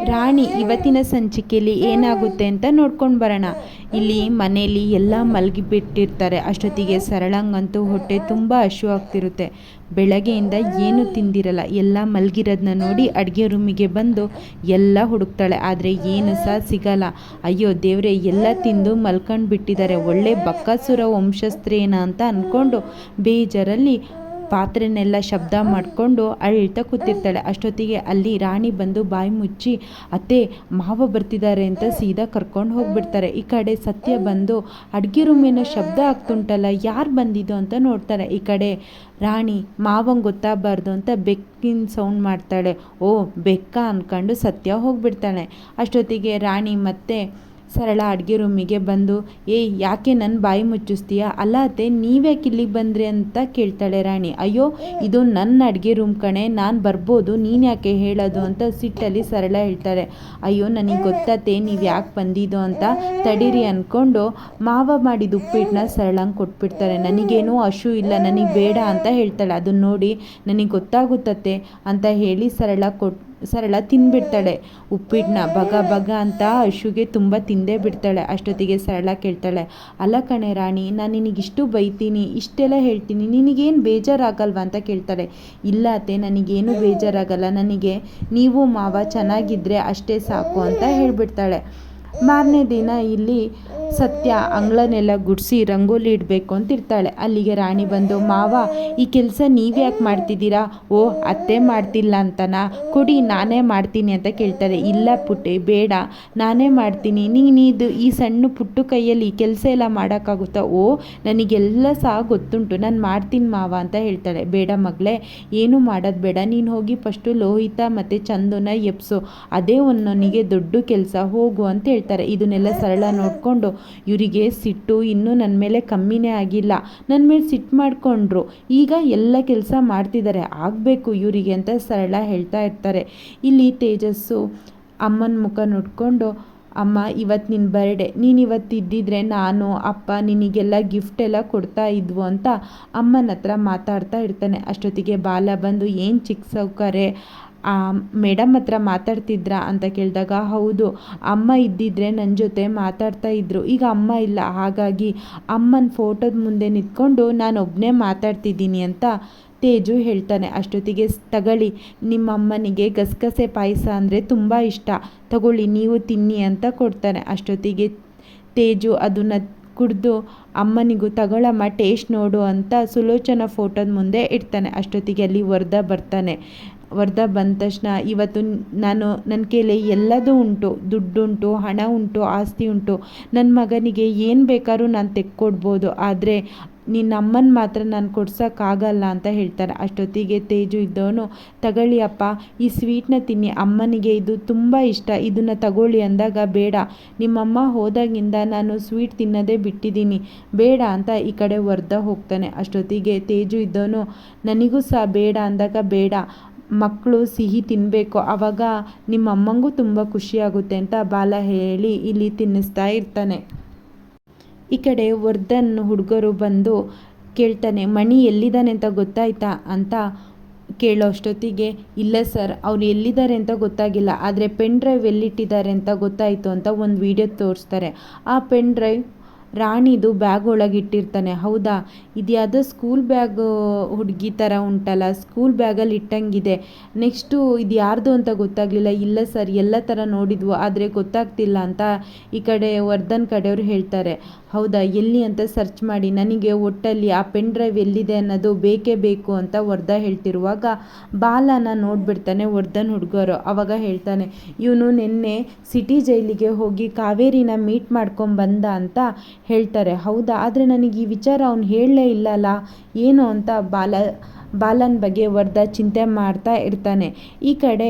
ರಾಣಿ ಇವತ್ತಿನ ಸಂಚಿಕೆಯಲ್ಲಿ ಏನಾಗುತ್ತೆ ಅಂತ ನೋಡ್ಕೊಂಡು ಬರೋಣ. ಇಲ್ಲಿ ಮನೆಯಲ್ಲಿ ಎಲ್ಲ ಮಲಗಿಬಿಟ್ಟಿರ್ತಾರೆ. ಅಷ್ಟೊತ್ತಿಗೆ ಸರಳಂಗಂತೂ ಹೊಟ್ಟೆ ತುಂಬ ಹಸಿವಾಗ್ತಿರುತ್ತೆ. ಬೆಳಗ್ಗೆಯಿಂದ ಏನು ತಿಂದಿರಲ್ಲ. ಎಲ್ಲ ಮಲಗಿರೋದನ್ನ ನೋಡಿ ಅಡುಗೆ ರೂಮಿಗೆ ಬಂದು ಎಲ್ಲ ಹುಡುಕ್ತಾಳೆ. ಆದರೆ ಏನು ಸಹ ಸಿಗಲ್ಲ. ಅಯ್ಯೋ ದೇವ್ರೆ, ಎಲ್ಲ ತಿಂದು ಮಲ್ಕೊಂಡು ಬಿಟ್ಟಿದ್ದಾರೆ, ಒಳ್ಳೆ ಬಕಾಸುರ ವಂಶಸ್ಥರೇನ ಅಂತ ಅಂದ್ಕೊಂಡು ಬೇಜಾರಲ್ಲಿ ಪಾತ್ರೆನೆಲ್ಲ ಶಬ್ದ ಮಾಡಿಕೊಂಡು ಅಳ್ತಾ ಕೂತಿರ್ತಾಳೆ. ಅಷ್ಟೊತ್ತಿಗೆ ಅಲ್ಲಿ ರಾಣಿ ಬಂದು ಬಾಯಿ ಮುಚ್ಚಿ ಅತ್ತೆ ಮಾವ ಬರ್ತಿದ್ದಾರೆ ಅಂತ ಸೀದಾ ಕರ್ಕೊಂಡು ಹೋಗ್ಬಿಡ್ತಾರೆ. ಈ ಕಡೆ ಸತ್ಯ ಬಂದು ಅಡುಗೆ ರೂಮಿನ ಶಬ್ದ ಆಗ್ತುಂಟಲ್ಲ, ಯಾರು ಬಂದಿದ್ದು ಅಂತ ನೋಡ್ತಾರೆ. ಈ ಕಡೆ ರಾಣಿ ಮಾವಂಗೆ ಗೊತ್ತಾಗಬಾರ್ದು ಅಂತ ಬೆಕ್ಕಿನ ಸೌಂಡ್ ಮಾಡ್ತಾಳೆ. ಓ ಬೆಕ್ಕ ಅಂದ್ಕೊಂಡು ಸತ್ಯ ಹೋಗ್ಬಿಡ್ತಾಳೆ. ಅಷ್ಟೊತ್ತಿಗೆ ರಾಣಿ ಮತ್ತೆ ಸರಳ ಅಡುಗೆ ರೂಮಿಗೆ ಬಂದು ಯಾಕೆ ನನ್ನ ಬಾಯಿ ಮುಚ್ಚಿಸ್ತೀಯಾ? ಅಲ್ಲ ಅತ್ತೆ, ನೀವ್ಯಾಕೆ ಇಲ್ಲಿಗೆ ಬಂದ್ರಿ ಅಂತ ಕೇಳ್ತಾಳೆ ರಾಣಿ. ಅಯ್ಯೋ ಇದು ನನ್ನ ಅಡುಗೆ ರೂಮ್ ಕಣೆ, ನಾನು ಬರ್ಬೋದು, ನೀನು ಯಾಕೆ ಹೇಳೋದು ಅಂತ ಸಿಟ್ಟಲ್ಲಿ ಸರಳ ಹೇಳ್ತಾಳೆ. ಅಯ್ಯೋ ನನಗೆ ಗೊತ್ತತ್ತೆ ನೀವು ಯಾಕೆ ಬಂದಿದ್ದು ಅಂತ, ತಡೀರಿ ಅಂದ್ಕೊಂಡು ಮಾವ ಮಾಡಿದ ಉಪ್ಪಿಟ್ಟನ್ನ ಸರಳಂಗೆ ಕೊಟ್ಬಿಡ್ತಾರೆ. ನನಗೇನೂ ಹಶು ಇಲ್ಲ, ನನಗೆ ಬೇಡ ಅಂತ ಹೇಳ್ತಾಳೆ. ಅದನ್ನ ನೋಡಿ ನನಗೆ ಗೊತ್ತಾಗುತ್ತತ್ತೆ ಅಂತ ಹೇಳಿ ಸರಳ ತಿಂದ್ಬಿಡ್ತಾಳೆ ಉಪ್ಪಿಟ್ಟನ್ನ. ಬಗ ಅಂತ ಹಶುಗೆ ತುಂಬ ತಿಂದೇ ಬಿಡ್ತಾಳೆ. ಅಷ್ಟೊತ್ತಿಗೆ ಸರಳ ಕೇಳ್ತಾಳೆ, ಅಲ್ಲ ಕಣೆ ರಾಣಿ, ನಾನು ನಿನಗಿಷ್ಟು ಬೈತೀನಿ, ಇಷ್ಟೆಲ್ಲ ಹೇಳ್ತೀನಿ, ನಿನಗೇನು ಬೇಜಾರಾಗಲ್ವಾ ಅಂತ ಕೇಳ್ತಾಳೆ. ಇಲ್ಲ ಅತ್ತೆ, ನನಗೇನು ಬೇಜಾರಾಗಲ್ಲ, ನನಗೆ ನೀವು ಮಾವ ಚೆನ್ನಾಗಿದ್ದರೆ ಅಷ್ಟೇ ಸಾಕು ಅಂತ ಹೇಳ್ಬಿಡ್ತಾಳೆ. ಮಾರನೇ ದಿನ ಇಲ್ಲಿ ಸತ್ಯ ಅಂಗಳನೆಲ್ಲ ಗುಡಿಸಿ ರಂಗೋಲಿ ಇಡಬೇಕು ಅಂತಿರ್ತಾಳೆ. ಅಲ್ಲಿಗೆ ರಾಣಿ ಬಂದು, ಮಾವ ಈ ಕೆಲಸ ನೀವ್ಯಾಕೆ ಮಾಡ್ತಿದ್ದೀರಾ? ಓ ಅತ್ತೆ ಮಾಡ್ತಿಲ್ಲ ಅಂತನಾ, ಕೊಡಿ ನಾನೇ ಮಾಡ್ತೀನಿ ಅಂತ ಕೇಳ್ತಾರೆ. ಇಲ್ಲ ಪುಟ್ಟಿ ಬೇಡ, ನಾನೇ ಮಾಡ್ತೀನಿ, ನೀನಿದು ಈ ಸಣ್ಣ ಪುಟ್ಟು ಕೈಯಲ್ಲಿ ಈ ಕೆಲಸ ಎಲ್ಲ ಮಾಡೋಕ್ಕಾಗುತ್ತಾ? ಓ ನನಗೆಲ್ಲ ಸಹ ಗೊತ್ತುಂಟು, ನಾನು ಮಾಡ್ತೀನಿ ಮಾವ ಅಂತ ಹೇಳ್ತಾಳೆ. ಬೇಡ ಮಗಳೇ, ಏನೂ ಮಾಡೋದು ಬೇಡ, ನೀನು ಹೋಗಿ ಫಸ್ಟು ಲೋಹಿತ ಮತ್ತು ಚಂದುನ ಎಪ್ಸು, ಅದೇ ನನಗೆ ದೊಡ್ಡ ಕೆಲಸ, ಹೋಗು ಅಂತ ಹೇಳ್ತಾರೆ. ಇದನ್ನೆಲ್ಲ ಸರಳ ನೋಡಿಕೊಂಡು ಇವರಿಗೆ ಸಿಟ್ಟು ಇನ್ನೂ ನನ್ನ ಮೇಲೆ ಕಮ್ಮಿನೇ ಆಗಿಲ್ಲ, ನನ್ನ ಮೇಲೆ ಸಿಟ್ಟು ಮಾಡಿಕೊಂಡ್ರು, ಈಗ ಎಲ್ಲ ಕೆಲಸ ಮಾಡ್ತಿದ್ದಾರೆ, ಆಗಬೇಕು ಇವರಿಗೆ ಅಂತ ಸರಳ ಹೇಳ್ತಾ ಇರ್ತಾರೆ. ಇಲ್ಲಿ ತೇಜಸ್ಸು ಅಮ್ಮನ ಮುಖ ನೋಡಿಕೊಂಡು, ಅಮ್ಮ ಇವತ್ತು ನಿನ್ನ ಬರ್ಡೇ, ನೀನು ಇವತ್ತು ಇದ್ದಿದ್ರೆ ನಾನು ಅಪ್ಪ ನಿನಗೆಲ್ಲ ಗಿಫ್ಟ್ ಎಲ್ಲ ಕೊಡ್ತಾ ಇದ್ವು ಅಂತ ಅಮ್ಮನ ಹತ್ರ ಮಾತಾಡ್ತಾ ಇರ್ತಾನೆ. ಅಷ್ಟೊತ್ತಿಗೆ ಬಾಲ ಬಂದು, ಏನು ಚಿಕ್ಕ ಸೌಕರ್ಯ, ಮೇಡಮ್ ಹತ್ರ ಮಾತಾಡ್ತಿದ್ರಾ ಅಂತ ಕೇಳಿದಾಗ, ಹೌದು ಅಮ್ಮ ಇದ್ದಿದ್ರೆ ನನ್ನ ಜೊತೆ ಮಾತಾಡ್ತಾ ಇದ್ರು, ಈಗ ಅಮ್ಮ ಇಲ್ಲ, ಹಾಗಾಗಿ ಅಮ್ಮನ ಫೋಟೋದ ಮುಂದೆ ನಿಂತ್ಕೊಂಡು ನಾನು ಒಬ್ಬನೇ ಮಾತಾಡ್ತಿದ್ದೀನಿ ಅಂತ ತೇಜು ಹೇಳ್ತಾನೆ. ಅಷ್ಟೊತ್ತಿಗೆ ತಗೊಳ್ಳಿ, ನಿಮ್ಮ ಅಮ್ಮನಿಗೆ ಗಸಗಸೆ ಪಾಯಸ ಅಂದರೆ ತುಂಬ ಇಷ್ಟ, ತಗೊಳ್ಳಿ ನೀವು ತಿನ್ನಿ ಅಂತ ಕೊಡ್ತಾನೆ. ಅಷ್ಟೊತ್ತಿಗೆ ತೇಜು ಅದನ್ನು ಕುಡಿದು ಅಮ್ಮನಿಗೂ ತಗೊಳ್ಳಮ್ಮ ಟೇಸ್ಟ್ ನೋಡು ಅಂತ ಸುಲೋಚನಾ ಫೋಟೋದ ಮುಂದೆ ಇಡ್ತಾನೆ. ಅಷ್ಟೊತ್ತಿಗೆ ಅಲ್ಲಿ ವರದಾ ಬರ್ತಾನೆ. ವರದಾ ಬಂದ ತಕ್ಷಣ, ಇವತ್ತು ನನ್ನ ಕೈಲಿ ಎಲ್ಲದೂ ಉಂಟು, ದುಡ್ಡುಂಟು, ಹಣ ಉಂಟು, ಆಸ್ತಿ ಉಂಟು, ನನ್ನ ಮಗನಿಗೆ ಏನು ಬೇಕಾದ್ರೂ ನಾನು ತೆಕ್ಕೊಡ್ಬೋದು, ಆದರೆ ನಿನ್ನ ಅಮ್ಮನ ಮಾತ್ರ ನಾನು ಕೊಡ್ಸೋಕ್ಕಾಗಲ್ಲ ಅಂತ ಹೇಳ್ತಾರೆ. ಅಷ್ಟೊತ್ತಿಗೆ ತೇಜು ಇದ್ದವನು, ತಗೊಳ್ಳಿ ಅಪ್ಪ ಈ ಸ್ವೀಟ್ನ ತಿನ್ನಿ, ಅಮ್ಮನಿಗೆ ಇದು ತುಂಬ ಇಷ್ಟ, ಇದನ್ನು ತಗೊಳ್ಳಿ ಅಂದಾಗ, ಬೇಡ ನಿಮ್ಮಮ್ಮ ಹೋದಾಗಿಂದ ನಾನು ಸ್ವೀಟ್ ತಿನ್ನೋದೇ ಬಿಟ್ಟಿದ್ದೀನಿ, ಬೇಡ ಅಂತ ಈ ಕಡೆ ವರದಾ ಹೋಗ್ತಾನೆ. ಅಷ್ಟೊತ್ತಿಗೆ ತೇಜು ಇದ್ದವನು, ನನಗೂ ಸಹ ಬೇಡ ಅಂದಾಗ, ಬೇಡ ಮಕ್ಕಳು ಸಿಹಿ ತಿನ್ನಬೇಕು, ಆವಾಗ ನಿಮ್ಮ ಅಮ್ಮಂಗೂ ತುಂಬ ಖುಷಿಯಾಗುತ್ತೆ ಅಂತ ಬಾಲ ಹೇಳಿ ಇಲ್ಲಿ ತಿನ್ನಿಸ್ತಾ ಇರ್ತಾನೆ. ಈ ಕಡೆ ವರ್ಧನ್ ಹುಡುಗರು ಬಂದು ಕೇಳ್ತಾನೆ, ಮಣಿ ಎಲ್ಲಿದ್ದಾನೆ ಅಂತ ಗೊತ್ತಾಯ್ತಾ ಅಂತ ಕೇಳೋ ಅಷ್ಟೊತ್ತಿಗೆ, ಇಲ್ಲ ಸರ್ ಅವ್ರು ಎಲ್ಲಿದ್ದಾರೆ ಅಂತ ಗೊತ್ತಾಗಿಲ್ಲ, ಆದರೆ ಪೆನ್ ಡ್ರೈವ್ ಎಲ್ಲಿಟ್ಟಿದ್ದಾರೆ ಅಂತ ಗೊತ್ತಾಯಿತು ಅಂತ ಒಂದು ವಿಡಿಯೋ ತೋರಿಸ್ತಾರೆ. ಆ ಪೆನ್ ಡ್ರೈವ್ ರಾಣಿದು ಬ್ಯಾಗ್ ಒಳಗೆ ಇಟ್ಟಿರ್ತಾನೆ. ಹೌದಾ, ಇದು ಯಾವುದೋ ಸ್ಕೂಲ್ ಬ್ಯಾಗ್ ಹುಡುಗಿ ಥರ ಉಂಟಲ್ಲ, ಸ್ಕೂಲ್ ಬ್ಯಾಗಲ್ಲಿ ಇಟ್ಟಂಗಿದೆ, ನೆಕ್ಸ್ಟು ಇದು ಯಾರ್ದು ಅಂತ ಗೊತ್ತಾಗಲಿಲ್ಲ. ಇಲ್ಲ ಸರ್ ಎಲ್ಲ ಥರ ನೋಡಿದ್ವು ಆದರೆ ಗೊತ್ತಾಗ್ತಿಲ್ಲ ಅಂತ ಈ ಕಡೆ ವರ್ಧನ್ ಕಡೆಯವರು ಹೇಳ್ತಾರೆ. ಹೌದಾ, ಎಲ್ಲಿ ಅಂತ ಸರ್ಚ್ ಮಾಡಿ, ನನಗೆ ಒಟ್ಟಲ್ಲಿ ಆ ಪೆನ್ ಡ್ರೈವ್ ಎಲ್ಲಿದೆ ಅನ್ನೋದು ಬೇಕೇ ಬೇಕು ಅಂತ ವರ್ಧ ಹೇಳ್ತಿರುವಾಗ ಬಾಲನ ನೋಡಿಬಿಡ್ತಾನೆ ವರ್ಧನ್ ಹುಡುಗರು. ಆವಾಗ ಹೇಳ್ತಾನೆ, ಇವನು ನಿನ್ನೆ ಸಿಟಿ ಜೈಲಿಗೆ ಹೋಗಿ ಕಾವೇರಿನ ಮೀಟ್ ಮಾಡ್ಕೊಂಬಂದ ಅಂತ ಹೇಳ್ತಾರೆ. ಹೌದಾ, ಆದರೆ ನನಗೆ ಈ ವಿಚಾರ ಅವ್ನು ಹೇಳಲೇ ಇಲ್ಲಲ್ಲ, ಏನು ಅಂತ ಬಾಲನ ಬಗ್ಗೆ ವರ್ಧ ಚಿಂತೆ ಮಾಡ್ತಾ ಇರ್ತಾನೆ. ಈ ಕಡೆ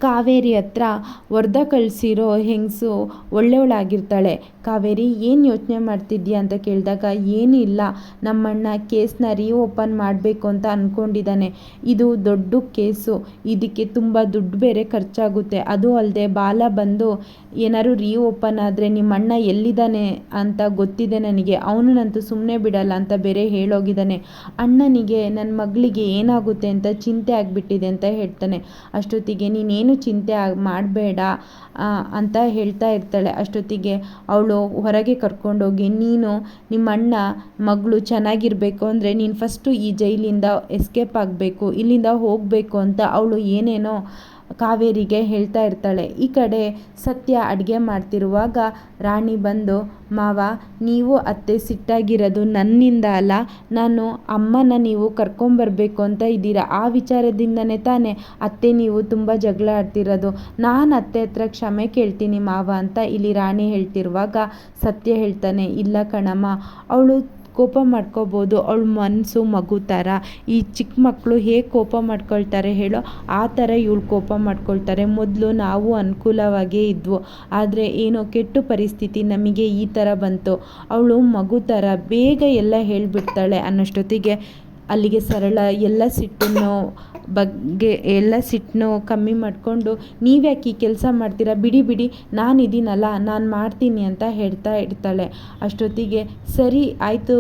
ಕಾವೇರಿ ಹತ್ರ ವರ್ಧ ಕಳಿಸಿರೋ ಹೆಂಗಸು ಒಳ್ಳೆಯವಳಾಗಿರ್ತಾಳೆ. ಕಾವೇರಿ ಏನು ಯೋಚನೆ ಮಾಡ್ತಿದ್ಯಾ ಅಂತ ಕೇಳಿದಾಗ, ಏನೂ ಇಲ್ಲ, ನಮ್ಮಣ್ಣ ಕೇಸ್ನ ರೀಓಪನ್ ಮಾಡಬೇಕು ಅಂತ ಅಂದ್ಕೊಂಡಿದ್ದಾನೆ, ಇದು ದೊಡ್ಡ ಕೇಸು, ಇದಕ್ಕೆ ತುಂಬ ದುಡ್ಡು ಬೇರೆ ಖರ್ಚಾಗುತ್ತೆ, ಅದು ಅಲ್ಲದೆ ಬಾಲ ಬಂದು ಏನಾದ್ರು ರೀಓಪನ್ ಆದರೆ ನಿಮ್ಮಣ್ಣ ಎಲ್ಲಿದ್ದಾನೆ ಅಂತ ಗೊತ್ತಿದೆ ನನಗೆ, ಅವನನ್ನಂತೂ ಸುಮ್ಮನೆ ಬಿಡಲ್ಲ ಅಂತ ಬೇರೆ ಹೇಳೋಗಿದ್ದಾನೆ, ಅಣ್ಣನಿಗೆ ನನ್ನ ಮಗಳಿಗೆ ಏನಾಗುತ್ತೆ ಅಂತ ಚಿಂತೆ ಆಗಿಬಿಟ್ಟಿದೆ ಅಂತ ಹೇಳ್ತಾನೆ. ಅಷ್ಟೊತ್ತಿಗೆ ನೀನೇನು ಏನು ಚಿಂತೆ ಮಾಡಬೇಡ ಅಂತ ಹೇಳ್ತಾ ಇರ್ತಾಳೆ. ಅಷ್ಟೊತ್ತಿಗೆ ಅವಳು ಹೊರಗೆ ಕರ್ಕೊಂಡೋಗಿ, ನೀನು ನಿಮ್ಮ ಅಣ್ಣ ಮಗಳು ಚೆನ್ನಾಗಿರಬೇಕು ಅಂದರೆ ನೀನು ಫಸ್ಟು ಈ ಜೈಲಿಂದ ಎಸ್ಕೇಪ್ ಆಗಬೇಕು, ಇಲ್ಲಿಂದ ಹೋಗಬೇಕು ಅಂತ ಅವಳು ಏನೇನೋ ಕಾವೇರಿಗೆ ಹೇಳ್ತಾ ಇರ್ತಾಳೆ. ಈ ಕಡೆ ಸತ್ಯ ಅಡುಗೆ ಮಾಡ್ತಿರುವಾಗ ರಾಣಿ ಬಂದು, ಮಾವ ನೀವು ಅತ್ತೆ ಸಿಟ್ಟಾಗಿರೋದು ನನ್ನಿಂದ ಅಲ್ಲ, ನಾನು ಅಮ್ಮನ ನೀವು ಕರ್ಕೊಂಬರ್ಬೇಕು ಅಂತ ಇದ್ದೀರಾ, ಆ ವಿಚಾರದಿಂದನೇ ತಾನೇ ಅತ್ತೆ ನೀವು ತುಂಬ ಜಗಳ ಆಡ್ತಿರೋದು, ನಾನು ಅತ್ತೆ ಹತ್ರ ಕ್ಷಮೆ ಕೇಳ್ತೀನಿ ಮಾವ ಅಂತ ಇಲ್ಲಿ ರಾಣಿ ಹೇಳ್ತಿರುವಾಗ ಸತ್ಯ ಹೇಳ್ತಾನೆ, ಇಲ್ಲ ಕಣಮ್ಮ, ಅವಳು ಕೋಪ ಮಾಡ್ಕೋಬೋದು, ಅವಳ ಮನಸ್ಸು ಮಗು ಥರ, ಈ ಚಿಕ್ಕ ಮಕ್ಕಳು ಹೇಗೆ ಕೋಪ ಮಾಡ್ಕೊಳ್ತಾರೆ ಹೇಳೋ ಆ ಥರ ಇವಳು ಕೋಪ ಮಾಡ್ಕೊಳ್ತಾರೆ. ಮೊದಲು ನಾವು ಅನುಕೂಲವಾಗೇ ಇದ್ವು, ಆದರೆ ಏನೋ ಕೆಟ್ಟ ಪರಿಸ್ಥಿತಿ ನಮಗೆ ಈ ಥರ ಬಂತು, ಅವಳು ಮಗು ಥರ ಬೇಗ ಎಲ್ಲ ಹೇಳಿಬಿಡ್ತಾಳೆ ಅನ್ನೋಷ್ಟೊತ್ತಿಗೆ ಅಲ್ಲಿಗೆ ಸರಳ ಎಲ್ಲ ಸಿಟ್ಟನ್ನು ಕಮ್ಮಿ ಮಾಡಿಕೊಂಡು, ನೀವ್ಯಾಕೆ ಈ ಕೆಲಸ ಮಾಡ್ತೀರಾ, ಬಿಡಿ ನಾನಿದ್ದೀನಲ್ಲ, ನಾನು ಮಾಡ್ತೀನಿ ಅಂತ ಹೇಳ್ತಾ ಇರ್ತಾಳೆ. ಅಷ್ಟೊತ್ತಿಗೆ ಸರಿ ಆಯಿತು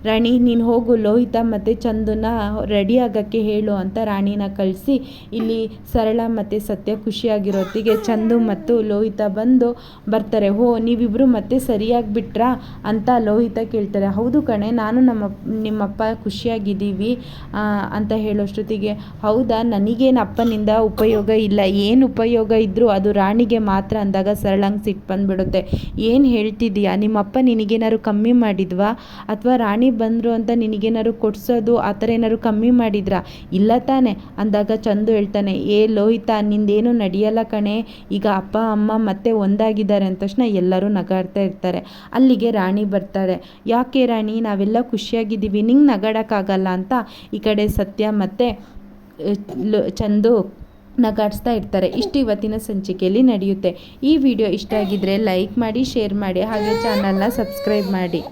ರಾಣಿ, ನೀನು ಹೋಗು, ಲೋಹಿತ ಮತ್ತು ಚಂದುನ ರೆಡಿ ಆಗೋಕ್ಕೆ ಹೇಳು ಅಂತ ರಾಣಿನ ಕಳಿಸಿ ಇಲ್ಲಿ ಸರಳ ಮತ್ತು ಸತ್ಯ ಖುಷಿಯಾಗಿರೋತ್ತಿಗೆ ಚಂದು ಮತ್ತು ಲೋಹಿತ ಬರ್ತಾರೆ. ನೀವಿಬ್ಬರು ಮತ್ತೆ ಸರಿಯಾಗಿಬಿಟ್ರಾ ಅಂತ ಲೋಹಿತ ಕೇಳ್ತಾರೆ. ಹೌದು ಕಣೆ, ನಾನು ನಿಮ್ಮಪ್ಪ ಖುಷಿಯಾಗಿದ್ದೀವಿ ಅಂತ ಹೇಳೋಷ್ಟೊತ್ತಿಗೆ, ಹೌದಾ, ನನಗೇನು ಅಪ್ಪನಿಂದ ಉಪಯೋಗ ಇಲ್ಲ, ಏನು ಉಪಯೋಗ ಇದ್ದರೂ ಅದು ರಾಣಿಗೆ ಮಾತ್ರ ಅಂದಾಗ ಸರಳಂಗೆ ಸಿಟ್ಟು ಬಂದುಬಿಡುತ್ತೆ. ಏನು ಹೇಳ್ತಿದ್ದೀಯಾ, ನಿಮ್ಮಪ್ಪ ನಿನಗೇನಾದ್ರು ಕಮ್ಮಿ ಮಾಡಿದ್ವಾ, ಅಥವಾ ರಾಣಿ ಬಂದರು ಅಂತ ನಿನಗೇನಾದ್ರು ಕೊಡಿಸೋದು ಆ ಥರ ಏನಾದ್ರು ಕಮ್ಮಿ ಮಾಡಿದ್ರಾ, ಇಲ್ಲ ತಾನೆ ಅಂದಾಗ ಚಂದು ಹೇಳ್ತಾನೆ, ಲೋಹಿತ ನಿಂದೇನು ನಡೆಯಲ್ಲ ಕಣೆ, ಈಗ ಅಪ್ಪ ಅಮ್ಮ ಮತ್ತೆ ಒಂದಾಗಿದ್ದಾರೆ ಅಂದ ತಕ್ಷಣ ಎಲ್ಲರೂ ನಗಾಡ್ತಾ ಇರ್ತಾರೆ. ಅಲ್ಲಿಗೆ ರಾಣಿ ಬರ್ತಾಳೆ. ಯಾಕೆ ರಾಣಿ, ನಾವೆಲ್ಲ ಖುಷಿಯಾಗಿದ್ದೀವಿ, ನಿಂಗೆ ನಗಾಡೋಕ್ಕಾಗಲ್ಲ ಅಂತ ಈ ಕಡೆ ಸತ್ಯ ಮತ್ತು ಚಂದು ನಗಾಡಿಸ್ತಾ ಇರ್ತಾರೆ. ಇಷ್ಟು ಇವತ್ತಿನ ಸಂಚಿಕೆಯಲ್ಲಿ ನಡೆಯುತ್ತೆ. ಈ ವಿಡಿಯೋ ಇಷ್ಟ ಆಗಿದ್ರೆ ಲೈಕ್ ಮಾಡಿ, ಶೇರ್ ಮಾಡಿ, ಹಾಗೆ ಚಾನಲ್ನ ಸಬ್ಸ್ಕ್ರೈಬ್ ಮಾಡಿ.